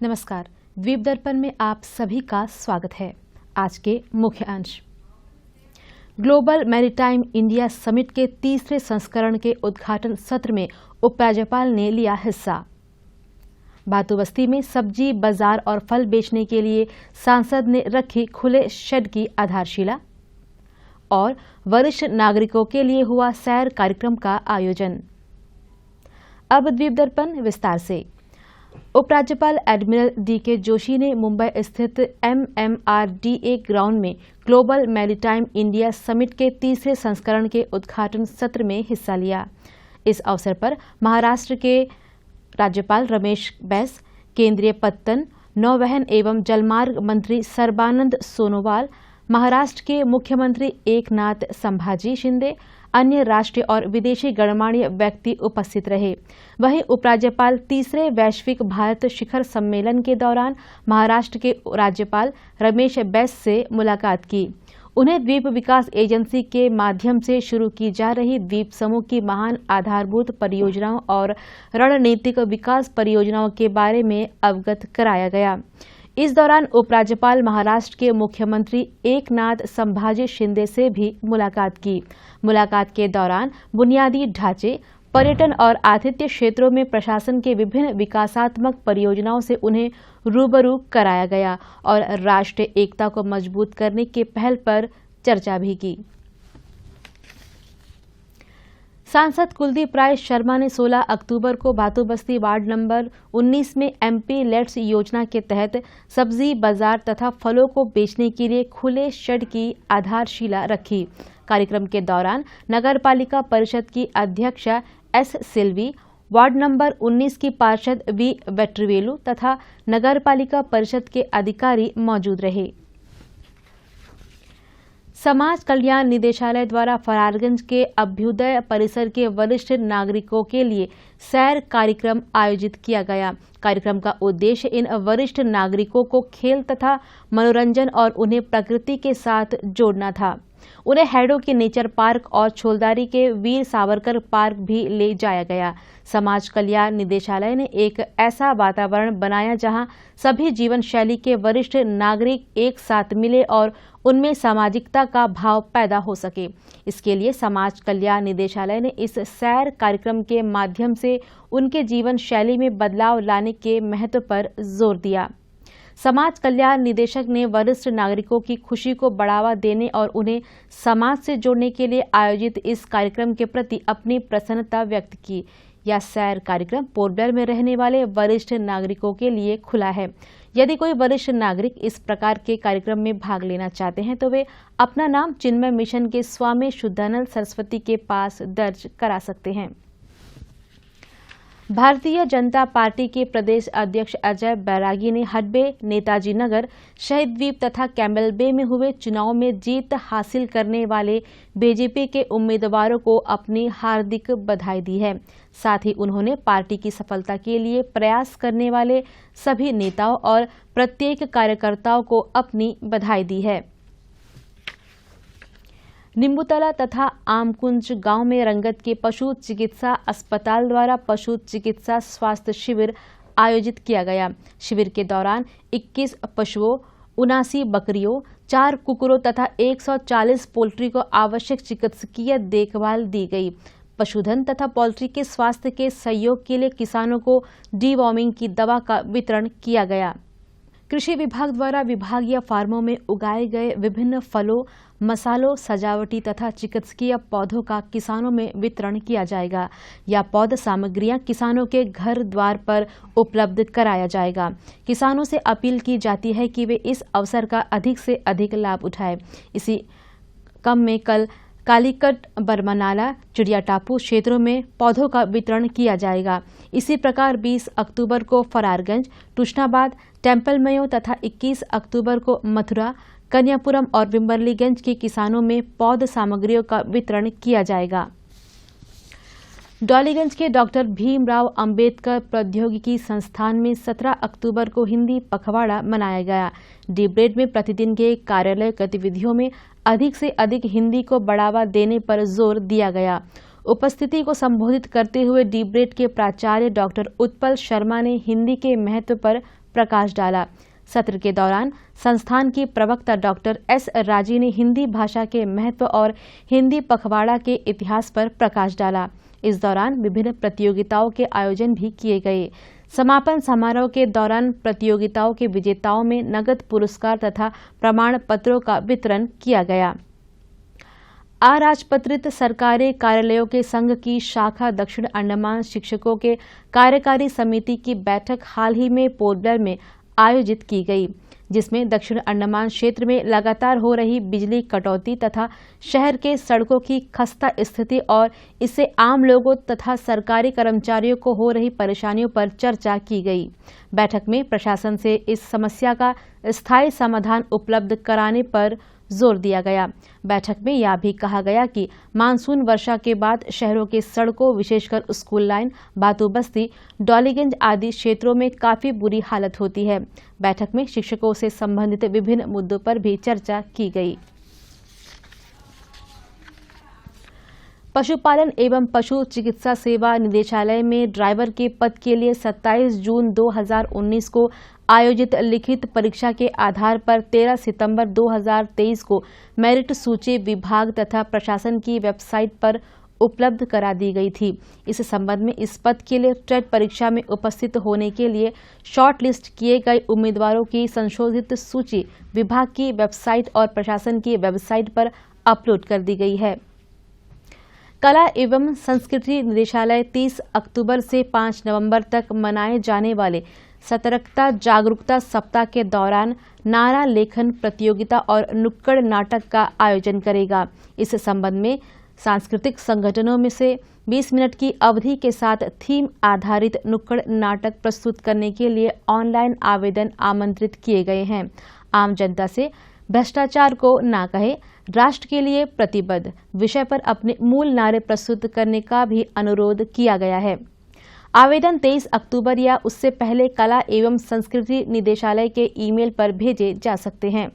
नमस्कार, द्वीप दर्पण में आप सभी का स्वागत है। आज के मुख्य अंश। ग्लोबल मैरीटाइम इंडिया समिट के तीसरे संस्करण के उद्घाटन सत्र में उपराज्यपाल ने लिया हिस्सा। बातूबस्ती में सब्जी बाजार और फल बेचने के लिए सांसद ने रखी खुले शेड की आधारशिला। और वरिष्ठ नागरिकों के लिए हुआ सैर कार्यक्रम का आयोजन। अब द्वीप दर्पण विस्तार से। उपराज्यपाल एडमिरल डीके जोशी ने मुंबई स्थित MMRDA ग्राउंड में ग्लोबल मैरीटाइम इंडिया समिट के तीसरे संस्करण के उद्घाटन सत्र में हिस्सा लिया। इस अवसर पर महाराष्ट्र के राज्यपाल रमेश बैस, केंद्रीय पत्तन, नौवहन एवं जलमार्ग मंत्री सर्बानंद सोनोवाल, महाराष्ट्र के मुख्यमंत्री एकनाथ संभाजी शिंदे, अन्य राष्ट्रीय और विदेशी गणमान्य व्यक्ति उपस्थित रहे। वहीं उपराज्यपाल तीसरे वैश्विक भारत शिखर सम्मेलन के दौरान महाराष्ट्र के राज्यपाल रमेश बैस से मुलाकात की। उन्हें द्वीप विकास एजेंसी के माध्यम से शुरू की जा रही द्वीप समूह की महान आधारभूत परियोजनाओं और रणनीतिक विकास परियोजनाओं के बारे में अवगत कराया गया। इस दौरान उपराज्यपाल महाराष्ट्र के मुख्यमंत्री एकनाथ संभाजी शिंदे से भी मुलाकात की। मुलाकात के दौरान बुनियादी ढांचे, पर्यटन और आतिथ्य क्षेत्रों में प्रशासन के विभिन्न विकासात्मक परियोजनाओं से उन्हें रूबरू कराया गया और राष्ट्रीय एकता को मजबूत करने के पहल पर चर्चा भी की। सांसद कुलदीप राय शर्मा ने 16 अक्टूबर को बातूबस्ती वार्ड नंबर 19 में MP लेट्स योजना के तहत सब्जी बाजार तथा फलों को बेचने के लिए खुले शेड की आधारशिला रखी। कार्यक्रम के दौरान नगरपालिका परिषद की अध्यक्षा S सिल्वी, वार्ड नंबर 19 की पार्षद V वेट्रीवेलु तथा नगरपालिका परिषद के अधिकारी मौजूद रहे। समाज कल्याण निदेशालय द्वारा फरारगंज के अभ्युदय परिसर के वरिष्ठ नागरिकों के लिए सैर कार्यक्रम आयोजित किया गया। कार्यक्रम का उद्देश्य इन वरिष्ठ नागरिकों को खेल तथा मनोरंजन और उन्हें प्रकृति के साथ जोड़ना था। उन्हें हैडो के नेचर पार्क और छोलदारी के वीर सावरकर पार्क भी ले जाया गया। समाज कल्याण निदेशालय ने एक ऐसा वातावरण बनाया जहां सभी जीवन शैली के वरिष्ठ नागरिक एक साथ मिले और उनमें सामाजिकता का भाव पैदा हो सके। इसके लिए समाज कल्याण निदेशालय ने इस सैर कार्यक्रम के माध्यम से उनके जीवन शैली में बदलाव लाने के महत्व पर जोर दिया। समाज कल्याण निदेशक ने वरिष्ठ नागरिकों की खुशी को बढ़ावा देने और उन्हें समाज से जोड़ने के लिए आयोजित इस कार्यक्रम के प्रति अपनी प्रसन्नता व्यक्त की। यह सैर कार्यक्रम पोर्टब्लेयर में रहने वाले वरिष्ठ नागरिकों के लिए खुला है। यदि कोई वरिष्ठ नागरिक इस प्रकार के कार्यक्रम में भाग लेना चाहते हैं तो वे अपना नाम चिन्मय मिशन के स्वामी शुद्धानंद सरस्वती के पास दर्ज करा सकते हैं। भारतीय जनता पार्टी के प्रदेश अध्यक्ष अजय बैरागी ने हडबे, नेताजी नगर, शहीद द्वीप तथा कैम्बेल बे में हुए चुनाव में जीत हासिल करने वाले बीजेपी के उम्मीदवारों को अपनी हार्दिक बधाई दी है। साथ ही उन्होंने पार्टी की सफलता के लिए प्रयास करने वाले सभी नेताओं और प्रत्येक कार्यकर्ताओं को अपनी बधाई दी है। निम्बूतला तथा आमकुंज गांव में रंगत के पशु चिकित्सा अस्पताल द्वारा पशु चिकित्सा स्वास्थ्य शिविर आयोजित किया गया। शिविर के दौरान 21 पशुओं, 79 बकरियों, 4 कुकुरों तथा 140 पोल्ट्री को आवश्यक चिकित्सकीय देखभाल दी गई। पशुधन तथा पोल्ट्री के स्वास्थ्य के सहयोग के लिए किसानों को डीवॉर्मिंग की दवा का वितरण किया गया। कृषि विभाग द्वारा विभागीय फार्मों में उगाए गए विभिन्न फलों, मसालों, सजावटी तथा चिकित्सकीय पौधों का किसानों में वितरण किया जाएगा। यह पौध सामग्रियां किसानों के घर द्वार पर उपलब्ध कराया जाएगा। किसानों से अपील की जाती है कि वे इस अवसर का अधिक से अधिक लाभ उठाएं। इसी क्रम में कल कालीकट, बर्मनाला, चिड़िया टापू क्षेत्रों में पौधों का वितरण किया जाएगा। इसी प्रकार 20 अक्टूबर को फरारगंज, तुष्णाबाद, टेम्पल मयो तथा 21 अक्टूबर को मथुरा, कन्यापुरम और विम्बरलीगंज के किसानों में पौध सामग्रियों का वितरण किया जाएगा। डॉलीगंज के डॉक्टर भीमराव अंबेडकर प्रौद्योगिकी संस्थान में 17 अक्टूबर को हिंदी पखवाड़ा मनाया गया। डीब्रेड में प्रतिदिन के कार्यालय गतिविधियों में अधिक से अधिक हिंदी को बढ़ावा देने पर जोर दिया गया। उपस्थिति को संबोधित करते हुए डीब्रेड के प्राचार्य डॉक्टर उत्पल शर्मा ने हिंदी के महत्व पर प्रकाश डाला। सत्र के दौरान संस्थान की प्रवक्ता डॉक्टर एस राजी ने हिंदी भाषा के महत्व और हिंदी पखवाड़ा के इतिहास पर प्रकाश डाला। इस दौरान विभिन्न प्रतियोगिताओं के आयोजन भी किए गए। समापन समारोह के दौरान प्रतियोगिताओं के विजेताओं में नगद पुरस्कार तथा प्रमाण पत्रों का वितरण किया गया। अराजपत्रित सरकारी कार्यालयों के संघ की शाखा दक्षिण अंडमान शिक्षकों के कार्यकारी समिति की बैठक हाल ही में पोर्ट ब्लेयर में आयोजित की गई, जिसमें दक्षिण अंडमान क्षेत्र में लगातार हो रही बिजली कटौती तथा शहर के सड़कों की खस्ता स्थिति और इससे आम लोगों तथा सरकारी कर्मचारियों को हो रही परेशानियों पर चर्चा की गई। बैठक में प्रशासन से इस समस्या का स्थायी समाधान उपलब्ध कराने पर जोर दिया गया। बैठक में यह भी कहा गया कि मानसून वर्षा के बाद शहरों के सड़कों विशेषकर स्कूल लाइन, बातू बस्ती, डॉलीगंज आदि क्षेत्रों में काफी बुरी हालत होती है। बैठक में शिक्षकों से संबंधित विभिन्न मुद्दों पर भी चर्चा की गई। पशुपालन एवं पशु चिकित्सा सेवा निदेशालय में ड्राइवर के पद के लिए 27 जून 2019 को आयोजित लिखित परीक्षा के आधार पर 13 सितंबर 2023 को मेरिट सूची विभाग तथा प्रशासन की वेबसाइट पर उपलब्ध करा दी गई थी। इस संबंध में इस पद के लिए टेट परीक्षा में उपस्थित होने के लिए शॉर्ट लिस्ट किए गए उम्मीदवारों की संशोधित सूची विभाग की वेबसाइट और प्रशासन की वेबसाइट पर अपलोड कर दी गई है। कला एवं संस्कृति निदेशालय 30 अक्टूबर से 5 नवंबर तक मनाए जाने वाले सतर्कता जागरूकता सप्ताह के दौरान नारा लेखन प्रतियोगिता और नुक्कड़ नाटक का आयोजन करेगा। इस संबंध में सांस्कृतिक संगठनों में से 20 मिनट की अवधि के साथ थीम आधारित नुक्कड़ नाटक प्रस्तुत करने के लिए ऑनलाइन आवेदन आमंत्रित किए गए हैं। आम जनता से भ्रष्टाचार को ना कहे, राष्ट्र के लिए प्रतिबद्ध विषय पर अपने मूल नारे प्रस्तुत करने का भी अनुरोध किया गया है। आवेदन 23 अक्टूबर या उससे पहले कला एवं संस्कृति निदेशालय के ईमेल पर भेजे जा सकते हैं।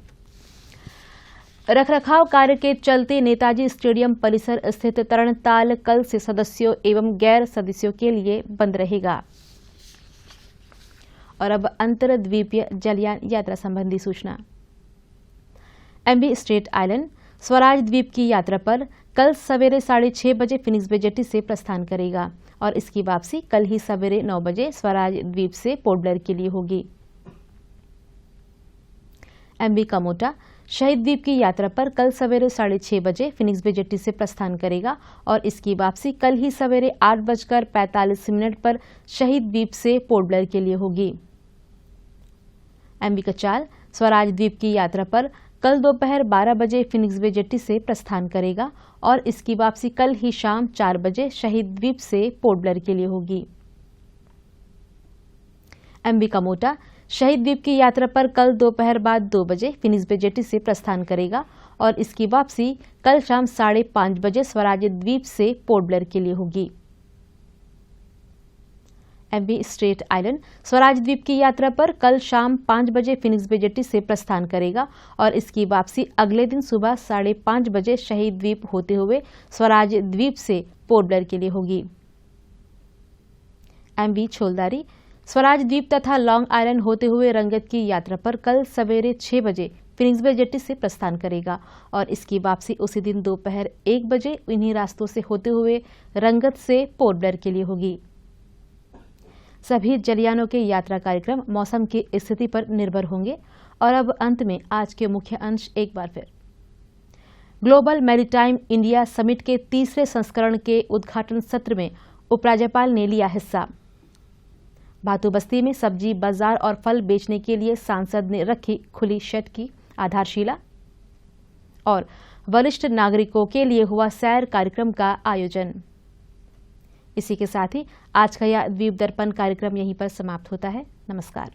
रखरखाव कार्य के चलते नेताजी स्टेडियम परिसर स्थित तरणताल कल से सदस्यों एवं गैर सदस्यों के लिए बंद रहेगा। और अब अंतरद्वीपीय जलयान यात्रा संबंधी सूचना। एमवी स्ट्रेट आइलैंड स्वराज द्वीप की यात्रा पर कल सवेरे 6:30 बजे फिनिक्स बे जेट्टी से प्रस्थान करेगा और इसकी वापसी कल ही सवेरे 9 बजे स्वराज द्वीप से पोर्ट ब्लेयर के लिए होगी। एमवी कमोटा शहीद द्वीप की यात्रा पर कल सवेरे 6:30 बजे फिनिक्स बे जेट्टी से प्रस्थान करेगा और इसकी वापसी कल ही सवेरे 8:45 पर शहीद द्वीप से पोर्ट ब्लेयर के लिए होगी। एमवी कचाल स्वराज द्वीप की यात्रा पर कल दोपहर 12 बजे फिनिक्स बे जेट्टी से प्रस्थान करेगा और इसकी वापसी कल ही शाम 4 बजे शहीद द्वीप से पोर्ट ब्लेयर के लिए होगी। एमवी कमोटा शहीद द्वीप की यात्रा पर कल दोपहर बाद 2 बजे फिनिक्स बे जेट्टी से प्रस्थान करेगा और इसकी वापसी कल शाम 5:30 बजे स्वराज द्वीप से पोर्ट ब्लेयर के लिए होगी। एमवी स्ट्रेट आइलैंड स्वराज द्वीप की यात्रा पर कल शाम 5 बजे फिनिक्स बे जेट्टी से प्रस्थान करेगा और इसकी वापसी अगले दिन सुबह 5:30 बजे शहीद द्वीप होते हुए स्वराज द्वीप से पोर्ट ब्लेयर के लिए होगी। एमवी छोलदारी स्वराज द्वीप तथा लॉन्ग आइलैंड होते हुए रंगत की यात्रा पर कल सवेरे 6 बजे फिनिक्स बे जेट्टी से प्रस्थान करेगा और इसकी वापसी उसी दिन दोपहर 1 बजे इन्हीं रास्तों से होते हुए रंगत से पोर्ट ब्लेयर के लिए होगी। सभी जलयानों के यात्रा कार्यक्रम मौसम की स्थिति पर निर्भर होंगे। और अब अंत में आज के मुख्य अंश एक बार फिर। ग्लोबल मैरीटाइम इंडिया समिट के तीसरे संस्करण के उद्घाटन सत्र में उपराज्यपाल ने लिया हिस्सा। बातू बस्ती में सब्जी बाजार और फल बेचने के लिए सांसद ने रखी खुली शेड की आधारशिला। और वरिष्ठ नागरिकों के लिए हुआ सैर कार्यक्रम का आयोजन। इसी के साथ ही आज का यह द्वीप दर्पण कार्यक्रम यहीं पर समाप्त होता है। नमस्कार।